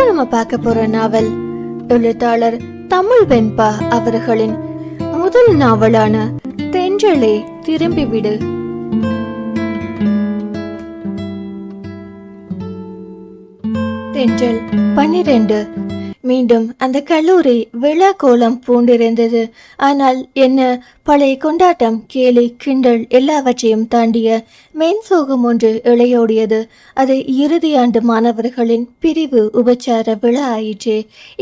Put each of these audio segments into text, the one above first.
இப்ப நம்ம பார்க்க போற நாவல் எழுத்தாளர் தமிழ் வெண்பா அவர்களின் முதல் நாவலான தென்றலே திரும்பிவிடு. தென்றல் 12. மீண்டும் அந்த கல்லூரி விழா கோலம் பூண்டிருந்தது. ஆனால் என்ன, பழைய கொண்டாட்டம், கேலி, கிண்டல் எல்லாவற்றையும் தாண்டிய மென்சோகம் ஒன்று இளையோடியது. அது இறுதி ஆண்டு மாணவர்களின் பிரிவு உபச்சார விழா ஆயிற்று.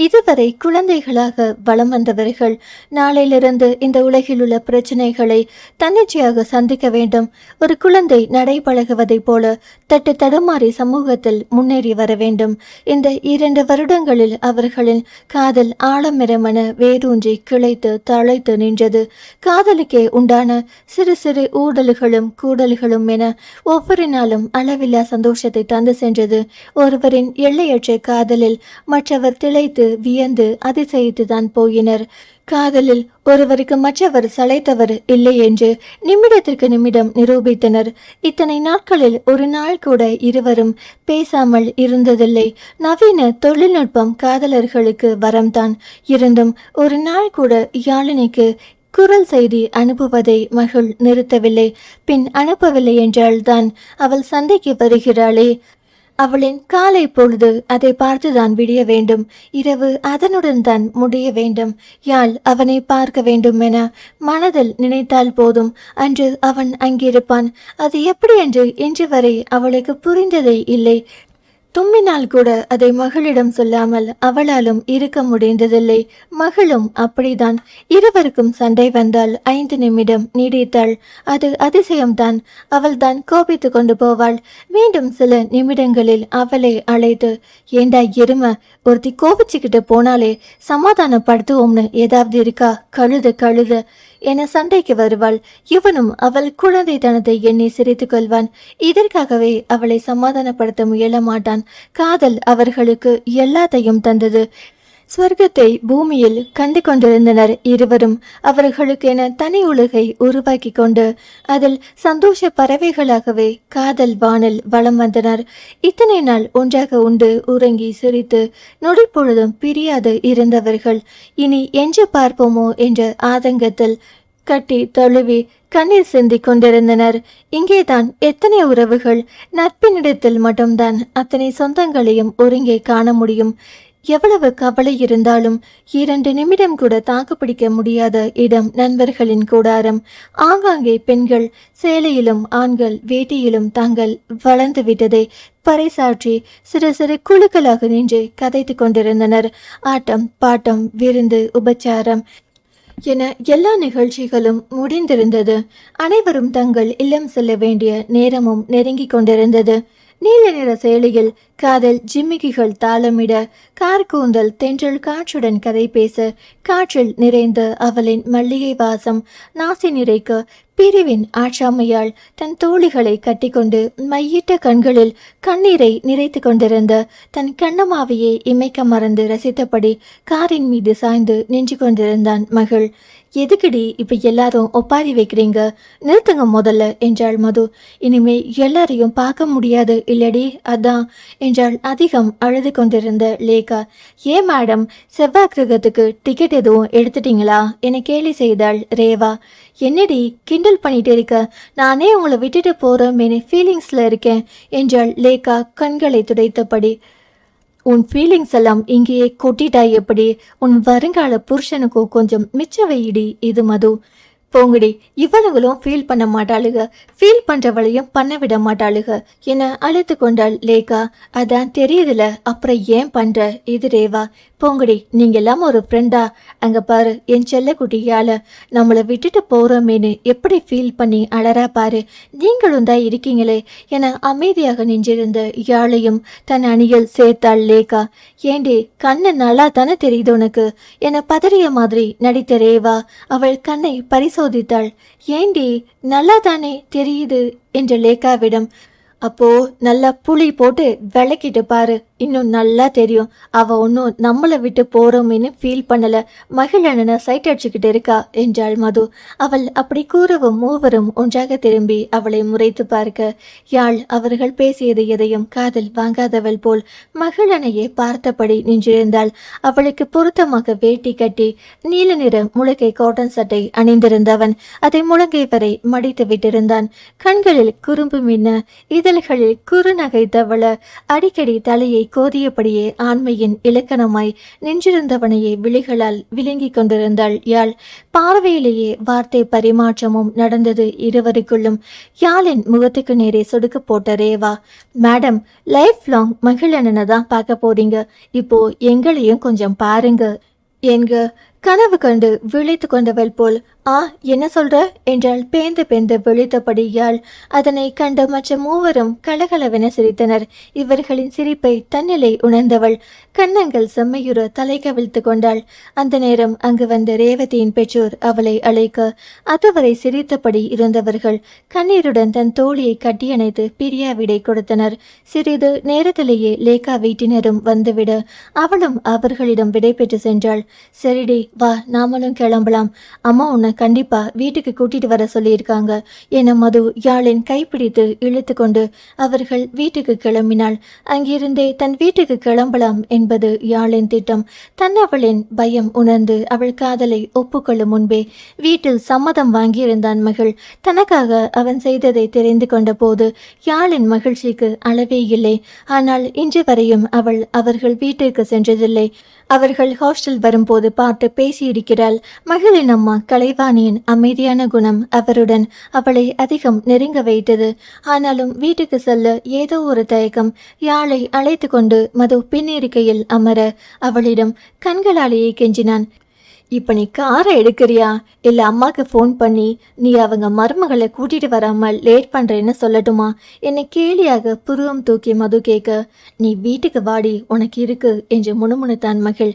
இதுவரை குழந்தைகளாக வலம் வந்தவர்கள் நாளையிலிருந்து இந்த உலகில் உள்ள பிரச்சனைகளை தன்னிச்சையாக சந்திக்க வேண்டும். ஒரு குழந்தை நடைபழகுவதைப் போல தட்டு தடுமாறி சமூகத்தில் முன்னேறி வர வேண்டும். இந்த 2 வருடங்களில் அவர்களின் காதல் ஆழமிரமன வேரூன்றி கிளைத்து தழைத்து நின்றது. காதலுக்கே உண்டான சிறு சிறு ஊடல்களும் கூடல்களும் என ஒவ்வொரு நாளும் அளவில்லா சந்தோஷத்தை தந்து சென்றது. ஒருவரின் எல்லையற்ற காதலில் மற்றவர் திளைத்து வியந்து அதிசயித்து தான் போயினர். காதலில் ஒருவருக்கு மற்றவர் சளைத்தவர் இல்லை என்று நிமிடத்திற்கு நிமிடம் நிரூபித்தனர். இத்தனை நாட்களில் ஒரு நாள் கூட இருவரும் பேசாமல் இருந்ததில்லை. நவீன தொழில்நுட்பம் காதலர்களுக்கு வரம்தான். இருந்தும் ஒரு நாள் கூட யாழினிக்கு குரல் செய்தி அனுப்புவதை மகள் நிறுத்தவில்லை. பின் அனுப்பவில்லை என்றால் தான் அவள் சந்தைக்கு வருகிறாளே. அவளின் காலை பொழுது அதை பார்த்துதான் விடிய வேண்டும். இரவு அதனுடன் தான் முடிய வேண்டும். யாழ் அவனை பார்க்க வேண்டும் என மனதில் நினைத்தால் போதும், அன்று அவன் அங்கிருப்பான். அது எப்படி என்று இன்று வரை அவளுக்கு புரிந்ததே இல்லை. தும்மினால் கூட அதை மகளிடம் சொல்லாமல் அவளாலும் இருக்க முடிந்ததில்லை. மகளும் அப்படிதான். இருவருக்கும் சண்டை வந்தால் 5 நிமிடம் நீடித்தாள். அது அதிசயம்தான். அவள்தான் கோபித்து கொண்டு போவாள். மீண்டும் சில நிமிடங்களில் அவளை அழைத்து, ஏண்டா எருமை, ஒருத்தி கோபிச்சுக்கிட்டு போனாலே சமாதானப்படுத்துவோம்னு ஏதாவது இருக்கா, கழுத கழுத என சண்டைக்கு வருவாள். இவனும் அவள் குழந்தைத்தனத்தை எண்ணி சிரித்துக் கொள்வான். இதற்காகவே அவளை சமாதானப்படுத்த முயல மாட்டான். காதல் அவர்களுக்கு எல்லாத்தையும் தந்தது. ஸ்வர்க்கத்தை பூமியில் கண்டு கொண்டிருந்தனர் இருவரும். அவர்களுக்கு என தனி உலகை உருவாக்கி கொண்டு அதில் சந்தோஷ பறவைகளாகவே காதல் வானில் வலம் வந்தனர். இத்தனை நாள் ஒன்றாக உண்டு உறங்கி சிரித்து நொடி பொழுதும் பிரியாது இருந்தவர்கள் இனி என்று பார்ப்போமோ என்ற ஆதங்கத்தில் கட்டி தழுவி கண்ணீர் சிந்திக் கொண்டிருந்தனர். இங்கேதான் எத்தனை உறவுகள், நட்பினிடத்தில் மட்டும்தான் அத்தனை சொந்தங்களையும் ஒருங்கே காண முடியும். எவ்வளவு கவலை இருந்தாலும் 2 நிமிடம் கூட தாக்குப்பிடிக்க முடியாத இடம் நண்பர்களின் கூடாரம். ஆங்காங்கே பெண்கள் சேலையிலும் ஆண்கள் வேட்டியிலும் தாங்கள் வளர்ந்து விட்டதை பறைசாற்றி சிறு சிறு குழுக்களாக நின்று கதைத்து கொண்டிருந்தனர். ஆட்டம் பாட்டம் விருந்து உபச்சாரம் என எல்லா நிகழ்ச்சிகளும் முடிந்திருந்தது. அனைவரும் தங்கள் இல்லம் செல்ல வேண்டிய நேரமும் நெருங்கி கொண்டிருந்தது. நீல நிற சேலையில் காதல் ஜிம்மிகிகள் தாளமிட, கார்கூந்தல் தென்றல் காற்றுடன் கதை பேச, காற்றில் நிறைந்த அவளின் மல்லிகை வாசம் நாசி நிறைக்க, பிரிவின் ஆற்றாமையால் தன் தோழிகளை கட்டிக்கொண்டு மையிட்ட கண்களில் கண்ணீரை நிறைத்து கொண்டிருந்த தன் கண்ணமாவையே இமைக்க மறந்து ரசித்தபடி காரின் மீது சாய்ந்து நின்று கொண்டிருந்தான் மகள். எதுக்குடி இப்ப எல்லாரும் ஒப்பாரி வைக்கிறீங்க, நிறுத்துங்க முதல்ல என்றாள் மது. இனிமே எல்லாரையும் பார்க்க முடியாது இல்லடி, அதான் என்றால் அதிகம் அழுது கொண்டிருந்த லேகா. ஏன் மேடம், செவ்வாய் கிரகத்துக்கு டிக்கெட் எதுவும் எடுத்துட்டீங்களா என கேலி செய்தாள் ரேவா. என்னடி கிண்டல் பண்ணிட்டு இருக்க, நானே உங்களை விட்டுட்டு போறேன் ஃபீலிங்ஸ்ல இருக்கேன் என்றாள் லேகா கண்களை துடைத்தபடி. உன் ஃபீலிங்ஸ் எல்லாம் இங்கேயே கொட்டிட்டாய் எப்படி? உன் வருங்கால புருஷனுக்கோ கொஞ்சம் மிச்ச வையிடி. இது மது. போங்கடி, இவளுங்களும் ஃபீல் பண்ண மாட்டாளுக, ஃபீல் பண்றவளையும் பண்ண விட மாட்டாளுக என அழைத்து கொண்டாள் லேகா. அதான் தெரியுதுல, அப்புறம் ஏன் பண்ற? இது ரேவா. போங்கடி, நீங்க எல்லாம் ஒரு ஃப்ரெண்டா? அங்க பாரு என் செல்ல குட்டியால நம்மளை விட்டுட்டு போறோமேனு எப்படி ஃபீல் பண்ணி அலறா பாரு. நீங்களும் தான் இருக்கீங்களே என அமைதியாக நின்றிருந்த யாழையும் தன் அணியில் சேர்த்தாள் லேகா. ஏண்டி, கண்ணு நல்லா தானே தெரியுது உனக்கு என பதறிய மாதிரி நடித்த ரேவா அவள் கண்ணை பரிசோதித்தாள். ஏண்டி, நல்லா தானே தெரியுது என்ற லேகாவிடம். அப்போ நல்லா புளி போட்டு விளக்கிட்டு பாரு இன்னும் நல்லா தெரியும், அவ ஒன்னும் நம்மளை விட்டு போறோம்னு ஃபீல் பண்ணல. மகிழனை சைட் அடிச்சுக்கிட்டு இருக்கா என்றாள் மது. அவள் அப்படி கூறவும் மூவரும் ஒன்றாக திரும்பி அவளை முறைத்து பார்க்க, யாழ் அவர்கள் பேசியது எதையும் காதில் வாங்காதவள் போல் மகிழனையே பார்த்தபடி நின்றிருந்தாள். அவளுக்கு பொருத்தமாக வேட்டி கட்டி நீல நிற முழுக்கை காட்டன் சட்டை அணிந்திருந்தவன் அதை முழங்கை வரை மடித்து விட்டிருந்தான். கண்களில் குறும்பு மின்ன, இதழ்களில் குறுநகை தவள, அடிக்கடி தலையை கோதியபடியே ஆண்மையின் இலக்கணமாய் நின்றிருந்தவனையே விழிகளால் விழுங்கி கொண்டிருந்தாள் யாழ். பார்வையிலேயே வார்த்தை பரிமாற்றமும் நடந்தது இருவருக்குள்ளும். யாழின் முகத்துக்கு நேரே சொடுக்கு போட்ட ரேவா, மேடம், லைஃப் லாங் மகிழனை தான் பார்க்க போறீங்க, இப்போ எங்களையும் கொஞ்சம் பாருங்க என்க கனவு கண்டு விழித்து கொண்டவள் போல். என்ன சொல்ற என்றால் பேந்து பேந்து விழித்தபடி யாழ். அதனை கண்ட மற்ற மூவரும் கலகலவென சிரித்தனர். இவர்களின் சிரிப்பை தன்னிலை உணர்ந்தவள் கன்னங்கள் செம்மையுற தலை கவிழ்த்து கொண்டாள். அந்த நேரம் அங்கு வந்த ரேவதியின் பெற்றோர் அவளை அழைக்க, அதுவரை சிரித்தபடி இருந்தவர்கள் கண்ணீருடன் தன் தோழியை கட்டியணைத்து பிரியாவிடை கொடுத்தனர். சிறிது நேரத்திலேயே லேகா வீட்டினரும் வந்துவிட அவளும் அவர்களிடம் விடை பெற்று சென்றாள். சரிடி, வா, நாமளும் கிளம்பலாம். அம்மா உன்னை கண்டிப்பா வீட்டுக்கு கூட்டிட்டு வர சொல்லியிருக்காங்க என மது யாழின் கைப்பிடித்து இழுத்து கொண்டு அவர்கள் வீட்டுக்கு கிளம்பினாள். அங்கிருந்தே தன் வீட்டுக்கு கிளம்பலாம் என்பது யாழின் திட்டம். தன்னவளின் பயம் உணர்ந்து அவள் காதலை ஒப்புக்கொள்ளும் முன்பே வீட்டில் சம்மதம் வாங்கியிருந்தான் மகள். தனக்காக அவன் செய்ததை தெரிந்து கொண்ட போது யாழின் மகிழ்ச்சிக்கு அளவே இல்லை. ஆனால் இன்று வரையும் அவள் அவர்கள் வீட்டிற்கு சென்றதில்லை. அவர்கள் ஹாஸ்டல் வரும்போது பார்த்து பேசியிருக்கிறாள். மகளின் அம்மா கலைவாணியின் அமைதியான குணம் அவருடன் அவளை அதிகம் நெருங்க வைத்தது. ஆனாலும் வீட்டுக்கு செல்ல ஏதோ ஒரு தயக்கம். யாழை அழைத்து கொண்டு மது பின்னிருக்கையில் அமர அவளிடம் கண்களாலேயே கெஞ்சினான். இப்ப நீ காரை எடுக்கிறியா, இல்ல அம்மாக்கு ஃபோன் பண்ணி நீ அவங்க மருமகளை கூட்டிட்டு வராமல் லேட் பண்றேன்னு சொல்லட்டுமா? என்னை கேலியாக புருவம் தூக்கி மது கேட்க, நீ வீட்டுக்கு வாடி, உனக்கு இருக்கு என்று முணுமுணுத்தான் மகள்.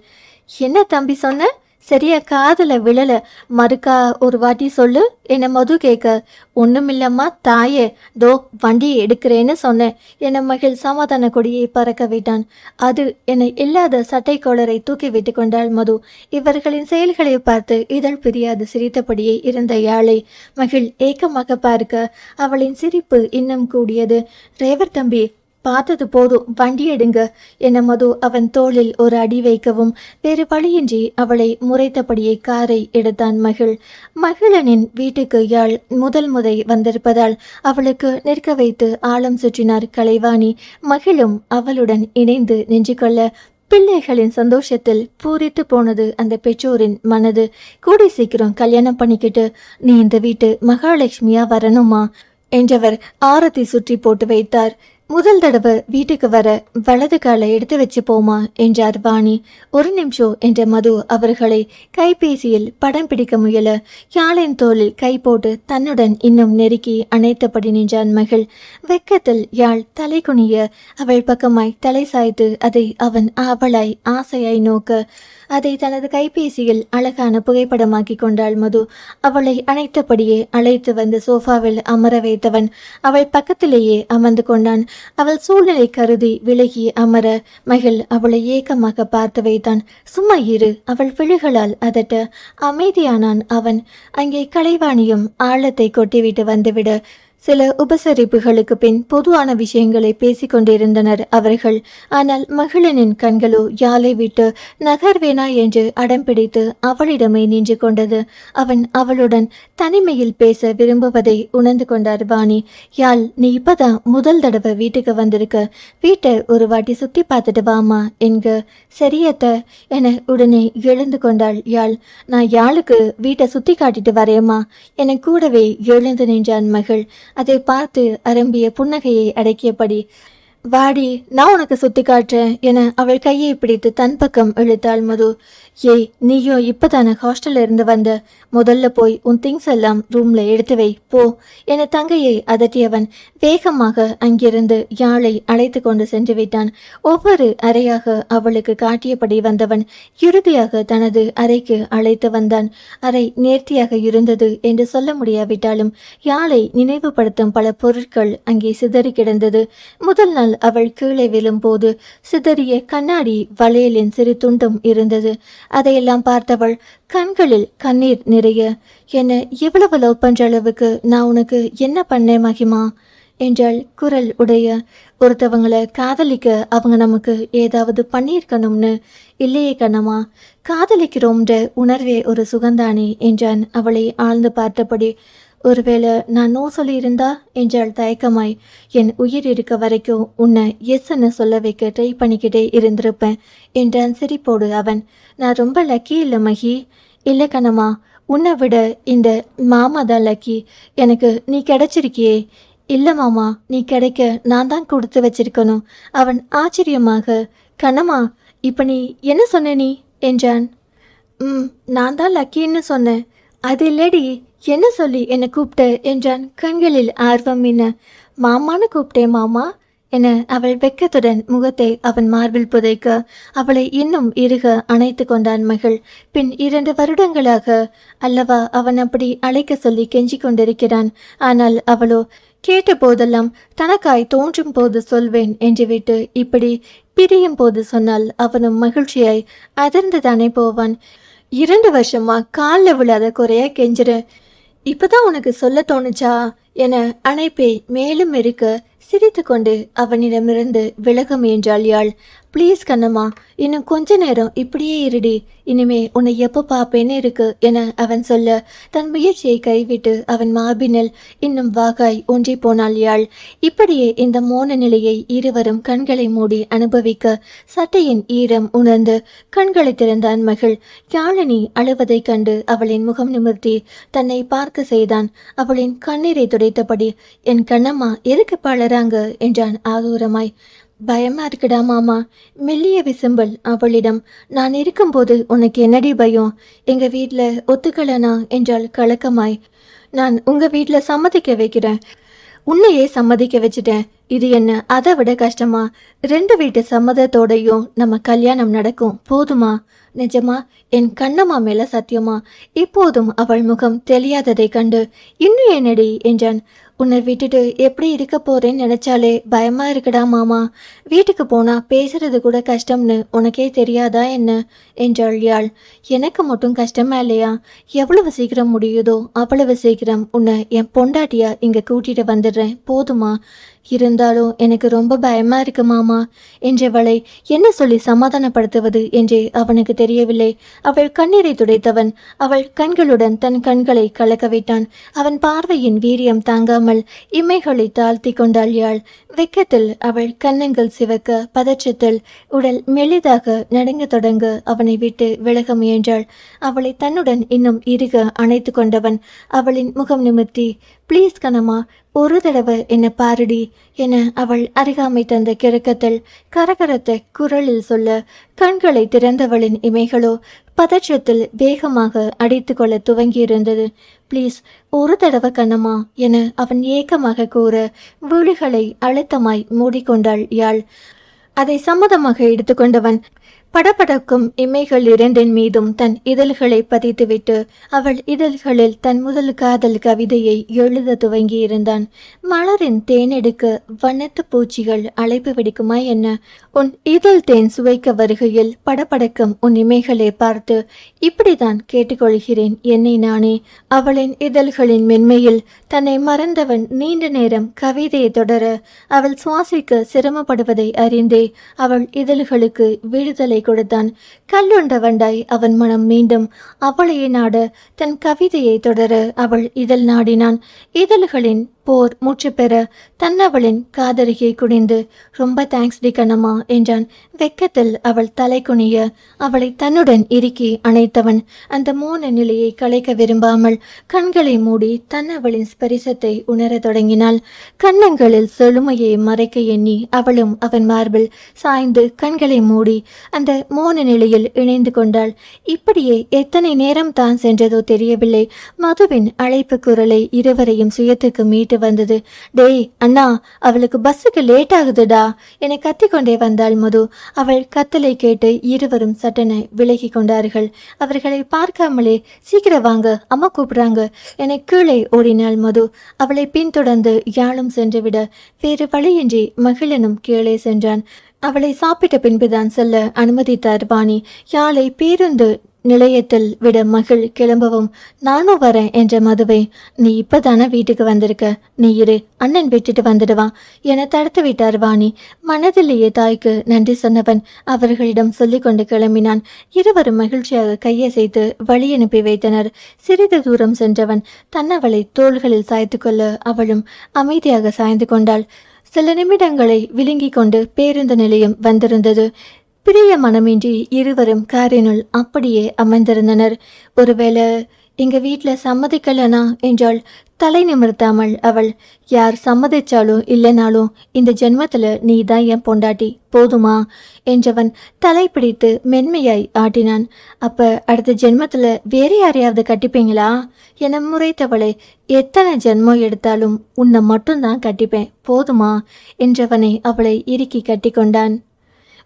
என்ன தம்பி சொன்ன? சரியா காதல விழல, மறுக்கா ஒரு வாட்டி சொல்லு என மது கேட்க, ஒண்ணுமில்லம்மா தாயே, தோ வண்டியை எடுக்கிறேன்னு சொன்னேன் என மகள் சமாதான கொடியை பறக்க விட்டான். அது என இல்லாத சட்டை கோளரை தூக்கி விட்டு கொண்டாள் மது. இவர்களின் செயல்களை பார்த்து இதழ் பிரியாது சிரித்தபடியே இருந்த யாழை மகள் ஏக்கமாக பார்க்க அவளின் சிரிப்பு இன்னும் கூடியது. டிரைவர் தம்பி, பார்த்தது போதும், வண்டி எடுங்க என மது அவன் தோளில் ஒரு அடி வைக்கவும் வேறு வழியின்றி அவளை முறைத்தபடியே காரை எடுத்தான் மகள். மகிழனின் வீட்டுக்கு யாழ் முதல் வந்திருப்பதால் அவளுக்கு நிற்க வைத்து ஆழம் சுற்றினார் கலைவாணி. மகிழும் அவளுடன் இணைந்து நின்று கொள்ள பிள்ளைகளின் சந்தோஷத்தில் பூரித்து போனது அந்த பெற்றோரின் மனது. கூடி சீக்கிரம் கல்யாணம் பண்ணிக்கிட்டு நீ இந்த வீட்டு மகாலட்சுமியா வரணுமா என்றவர் ஆரத்தி சுற்றி போட்டு வைத்தார். முதல் தடவை வீட்டுக்கு வர வலது காலை எடுத்து வச்சு போமா என்றார் வாணி. ஒரு நிமிஷம் என்ற மது அவர்களை கைபேசியில் படம் பிடிக்க முயல யாழின் தோளில் கை போட்டு தன்னுடன் இன்னும் நெருக்கி அணைத்தபடி நின்றான் மகள். வெக்கத்தில் யாழ் தலை குனிய அவள் பக்கமாய் தலை சாய்த்து அதை அவன் அவளாய் ஆசையாய் நோக்க அதை தனது கைபேசியில் அழகான புகைப்படமாக்கி கொண்டாள் மது. அவளை அணைத்தபடியே அழைத்து வந்து சோஃபாவில் அமர வைத்தவன் அவள் பக்கத்திலேயே அமர்ந்து கொண்டான். அவள் சூழ்நிலை கருதி விலகி அமர மகள் அவளை ஏக்கமாக பார்த்து வைத்தான். சும்மா இரு, அவள் விழிகளால் அதட்ட அமைதியானான் அவன். அங்கே கலைவாணியும் ஆழத்தை கொட்டிவிட்டு வந்துவிட சில உபசரிப்புகளுக்கு பின் பொதுவான விஷயங்களை பேசிக்கொண்டிருந்தனர் அவர்கள். ஆனால் மகிழனின் கண்களோ யாழை விட்டு நகர்வேனா என்று அடம் பிடித்து அவளிடமே நின்று கொண்டது. அவன் அவளுடன் தனிமையில் பேச விரும்புவதை உணர்ந்து கொண்டார் வாணி. யாழ், நீ இப்பதான் முதல் தடவை வீட்டுக்கு வந்திருக்க, வீட்டை ஒரு வாட்டி சுத்தி பார்த்துட்டு வாமா என்க. சரியத்த என உடனே எழுந்து கொண்டாள் யாழ். நான் யாழுக்கு வீட்டை சுத்தி காட்டிட்டு வரேம்மா என கூடவே எழுந்து நின்றான் மகள். அதை பார்த்து அரம்பிய புன்னகையை அடக்கியபடி, வாடி, நான் உனக்கு சுத்தி காட்டுறேன் என அவள் கையை பிடித்து தன் பக்கம் இழுத்தாள் மது. ஏய், நீயோ இப்பதானே ஹாஸ்டல்ல இருந்து வந்த, முதல்ல போய் உன் திங்ஸ் எல்லாம் ரூம்ல எடுத்து வை போ என தங்கையை அதட்டியவன் வேகமாக அங்கிருந்து யாழை அழைத்து கொண்டு சென்று விட்டான். ஒவ்வொரு அறையாக அவளுக்கு காட்டியபடி வந்தவன் இறுதியாக தனது அறைக்கு அழைத்து வந்தான். அறை நேர்த்தியாக இருந்தது என்று சொல்ல முடியாவிட்டாலும் யாழை நினைவுபடுத்தும் பல பொருட்கள் அங்கே சிதறி கிடந்தது. முதல் நாள் பின்னால் அவள் கீழே விழும்போது சிதறிய கண்ணாடி வளையலின் சிறு துண்டும் இருந்தது. அதையெல்லாம் பார்த்தவள் கண்களில் கண்ணீர் நிறைய, என்ன இவ்வளவு லவ் பண்ற அளவுக்கு நான் உனக்கு என்ன பண்ணேன் மகிமா என்றாள் குரல் உடைய. ஒருத்தவங்களை காதலிக்க அவங்க நமக்கு ஏதாவது பண்ணியிருக்கணும்னு இல்லையே கண்ணம்மா, காதலிக்கிறோம்ன்ற உணர்வே ஒரு சுகந்தானே என்றான் அவளை ஆழ்ந்து பார்த்தபடி. ஒருவேளை நான் நோ சொல்லியிருந்தா என்றாள் தயக்கமாய். என் உயிர் இருக்க வரைக்கும் உன்னை எஸ்ன்னு சொல்ல வைக்க ட்ரை பண்ணிக்கிட்டே இருந்திருப்பேன் என்றான் சிரிப்போடு அவன். நான் ரொம்ப லக்கி இல்லை மகி. இல்லை கண்ணம்மா, உன்னை விட இந்த மாமா தான் லக்கி. எனக்கு நீ கிடைச்சிருக்கியே. இல்லை மாமா, நீ கிடைக்க நான் தான் கொடுத்து வச்சிருக்கணும். அவன் ஆச்சரியமாக, கண்ணம்மா இப்போ நீ என்ன சொன்ன நீ என்றான். நான் தான் லக்கின்னு சொன்னேன். அது இல்லடி, என்ன சொல்லி என்னை கூப்பிட்ட என்றான் கண்களில் ஆர்வம். என்ன மாமான்னு கூப்பிட்டேன் மாமா என அவள் வெக்கத்துடன் முகத்தை அவன் மார்பில் புதைக்க அவளை இன்னும் இறுக அணைத்து கொண்டான் மகள். பின் 2 வருடங்களாக அல்லவா அவன் அப்படி அழைக்க சொல்லி கெஞ்சி கொண்டிருக்கிறான். ஆனால் அவளோ கேட்ட போதெல்லாம் தனக்காய் தோன்றும் போது சொல்வேன் என்று விட்டு இப்படி பிரியும் போது சொன்னால் அவனும் மகிழ்ச்சியாய் அதிர்ந்துதானே போவான். 2 வருஷமா காலில் விழாத குறையா கெஞ்சுற, இப்பதான் உனக்கு சொல்ல தோணுச்சா என அணைப்பை மேலும் இருக்க சிரித்து கொண்டு அவனிடமிருந்து விலக முயன்றாள் யாழ். ப்ளீஸ் கண்ணம்மா, இன்னும் கொஞ்ச நேரம் இப்படியே இருடி, இனிமே உன்னை எப்போ பார்ப்பேன்னு இருக்கு என அவன் சொல்ல தன் முயற்சியை கைவிட்டு அவன் மார்பினில் இன்னும் வாகாய் ஒன்றி போனாள் யாழ். இப்படியே இந்த மோன நிலையை இருவரும் கண்களை மூடி அனுபவிக்க சட்டையின் ஈரம் உணர்ந்து கண்களை திறந்தான் மகள். யாழினி அழுவதைக் கண்டு அவளின் முகம் நிமிர்த்தி தன்னை பார்க்க செய்தான். அவளின் கண்ணீரை துடைத்தபடி, என் கண்ணம்மா எதுக்கு பழறாங்க என்றான் ஆதூரமாய். பயமா இருக்குடா மாமா, மெல்லிய விசும்பல் அவளிடம். நான் இருக்கும்போது உனக்கு என்னடி பயம்? எங்க வீட்டுல ஒத்துக்கலனா என்றாள் கலக்கமாய். நான் உங்க வீட்டுல சம்மதிக்க வைக்கிறேன். உன்னையே சம்மதிக்க வச்சுட்டேன். இது என்ன அதை விட கஷ்டமா? 2 வீட்டு சம்மதத்தோடையும் நம்ம கல்யாணம் நடக்கும், போதுமா? நிஜமா? என் கண்ணம்மா மேல சத்தியமா? இப்போதும் அவள் முகம் தெரியாததை கண்டு இன்னும் என்னடி என்றான். உன்னை விட்டுட்டு எப்படி இருக்க போறேன்னு நினைச்சாலே பயமா இருக்குடா மாமா. வீட்டுக்கு போனா பேசுறது கூட கஷ்டம்னு உனக்கே தெரியாதா என்ன என்றாள் யாழ். எனக்கு மட்டும் கஷ்டமா இல்லையா? எவ்வளவு சீக்கிரம் முடியுதோ அவ்வளவு சீக்கிரம் உன்னை என் பொண்டாட்டியா இங்க கூட்டிட்டு வந்துடுறேன், போதுமா? இருந்தாலும் எனக்கு ரொம்ப பயமா இருக்கு மாமா என்றவளை என்ன சொல்லி சமாதானப்படுத்துவது என்றே அவனுக்கு தெரியவில்லை. அவள் கண்ணீரை துடைத்தவன் அவள் கண்களுடன் தன் கண்களை கலக்க விட்டான். அவன் பார்வையின் வீரியம் தாங்காமல் இமைகளை தாழ்த்தி கொண்டாள் யாழ். வெக்கத்தில் அவள் கன்னங்கள் சிவக்க, பதற்றத்தில் உடல் மெலிதாக நடுங்க தொடங்க அவனை விட்டு விலக முயன்றாள். அவளை தன்னுடன் இன்னும் இறுக அணைத்து கொண்டவன் அவளின் முகம் நிமிர்த்தி, ப்ளீஸ் கண்ணம்மா, ஒரு தடவை என்ன பாருடி என அவள் அருகாமை தந்த கிறக்கத்தில் கரகரத்த குரலில் சொல்ல கண்களை திறந்தவளின் இமைகளோ பதற்றத்தில் வேகமாக அடித்து கொள்ள துவங்கியிருந்தது. ப்ளீஸ் ஒரு தடவை கண்ணம்மா என அவன் ஏக்கமாக கூற விழிகளை அழுத்தமாய் மூடிக்கொண்டாள் யாழ். அதை சம்மதமாக எடுத்துக்கொண்டவன் படபடக்கும் இமைகள் 2 மீதும் தன் இதழ்களை பதித்துவிட்டு அவள் இதழ்களில் தன் முதல் காதல் கவிதையை எழுத துவங்கி இருந்தான். மலரின் தேனெடுக்க வண்ணத்து பூச்சிகள் அழைப்பு விடுக்குமா என்ன? உன் இதழ் தேன் சுவைக்க வருகையில் படபடக்கும் உன் இமைகளை பார்த்து இப்படிதான் கேட்டுக்கொள்கிறேன் என்னை நானே. அவளின் இதழ்களின் மென்மையில் தன்னை மறந்தவன் நீண்ட நேரம் கவிதையை தொடர அவள் சுவாசிக்க சிரமப்படுவதை அறிந்தே அவள் இதழ்களுக்கு விடுதலை கொடுத்தான். கல்லுண்ட வண்டாய் அவன் மனம் மீண்டும் அவளையே நாட தன் கவிதையை தொடர அவள் இதழ் நாடினான். இதழ்களின் போர் முற்று பெற தன்னவளின் காதலியை குனிந்து, ரொம்ப தேங்க்ஸ் டி கண்ணம்மா என்றான். வெக்கத்தில் அவள் தலை குனிய அவளை தன்னுடன் இறுக்கி அணைத்தவன் அந்த மோன நிலையை கலைக்க விரும்பாமல் கண்களை மூடி தன்னவளின் ஸ்பரிசத்தை உணர தொடங்கினாள். கன்னங்களில் செழுமையை மறைக்க எண்ணி அவளும் அவன் மார்பில் சாய்ந்து கண்களை மூடி அந்த மோன நிலையில் இணைந்து கொண்டாள். இப்படியே எத்தனை நேரம் தான் சென்றதோ தெரியவில்லை. மதுவின் அழைப்பு குரலை இருவரையும் சுயத்துக்கு மீட்டு கேட்டு வந்தது. டேய் அண்ணா, அவளுக்கு பஸ்ஸுக்கு லேட் ஆகுதுடா என கத்திக்கொண்டே வந்தாள் மது. அவள் கத்தலை கேட்டு இருவரும் சட்டென விலகி கொண்டார்கள். அவர்களை பார்க்காமலே சீக்கிரம் வாங்க, அம்மா கூப்பிடுறாங்க என கீழே ஓடினாள் மது. அவளை பின்தொடர்ந்து யாழும் சென்றுவிட வேறு வழியின்றி மகிழனும் கீழே சென்றான். அவளை சாப்பிட்ட பின்புதான் செல்ல அனுமதித்தார் வாணி. யாழை பேருந்து நிலையத்தில் விட மகிழ் கிளம்பவும் நானும் வரேன் என்ற மதுவை, நீ இப்பதானே வீட்டுக்கு வந்திருக்க, நீ இரு, அண்ணன் விட்டுட்டு வந்துடுவான் என தடுத்து விட்டார் வாணி. மனதிலேயே தாய்க்கு நன்றி சொன்னவன் அவர்களிடம் சொல்லிக் கொண்டு கிளம்பினான். இருவரும் மகிழ்ச்சியாக கையசைத்து வழி அனுப்பி வைத்தனர். சிறிது தூரம் சென்றவன் தன்னவளை தோள்களில் சாய்த்து கொள்ள அவளும் அமைதியாக சாய்ந்து கொண்டாள். சில நிமிடங்களை விழுங்கிக் கொண்டு பேருந்து நிலையம் வந்திருந்தது. பிரிய மனமின்றி இருவரும் காரினுள் அப்படியே அமர்ந்திருந்தனர். ஒருவேளை எங்க வீட்டுல சம்மதிக்கலனா என்றாள் தலை நிமிர்த்தாமல் அவள். யார் சம்மதிச்சாலும் இல்லைனாலும் இந்த ஜென்மத்துல நீ தான் என் பொண்டாட்டி, போதுமா என்றவன் தலை பிடித்து மென்மையாய் ஆட்டினான். அப்ப அடுத்த ஜென்மத்துல வேற யாரையாவது கட்டிப்பீங்களா என முறைத்தவளை, எத்தனை ஜென்மம் எடுத்தாலும் உன்னை மட்டும்தான் கட்டிப்பேன், போதுமா என்றவனை அவளை இறுக்கி கட்டி கொண்டான்.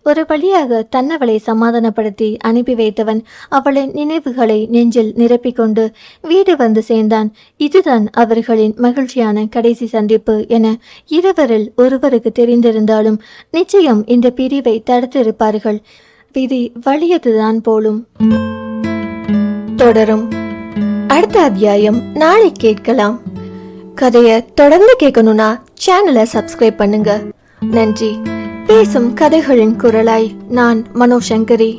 ஒரு வழியாக தன்னவளை சமாதானப்படுத்தி அனுப்பி வைத்தவன் அவளின் நினைவுகளை நெஞ்சில் நிரப்பிக்கொண்டு வீடு வந்து சேர்ந்தான். இதுதான் அவர்களின் மகிழ்ச்சியான கடைசி சந்திப்பு என இருவரில் ஒருவருக்கு தெரிந்திருந்தாலும் நிச்சயம் இந்த பிரிவை தடுத்திருப்பார்கள். விதி வலியதுதான் போலும். தொடரும். அடுத்த அத்தியாயம் நாளை கேட்கலாம். கதையை தொடர்ந்து கேட்கணும்னா சேனலை சப்ஸ்கிரைப் பண்ணுங்க. நன்றி. பேசும் கதைகளின் குரலாய் நான் மனோசங்கரி.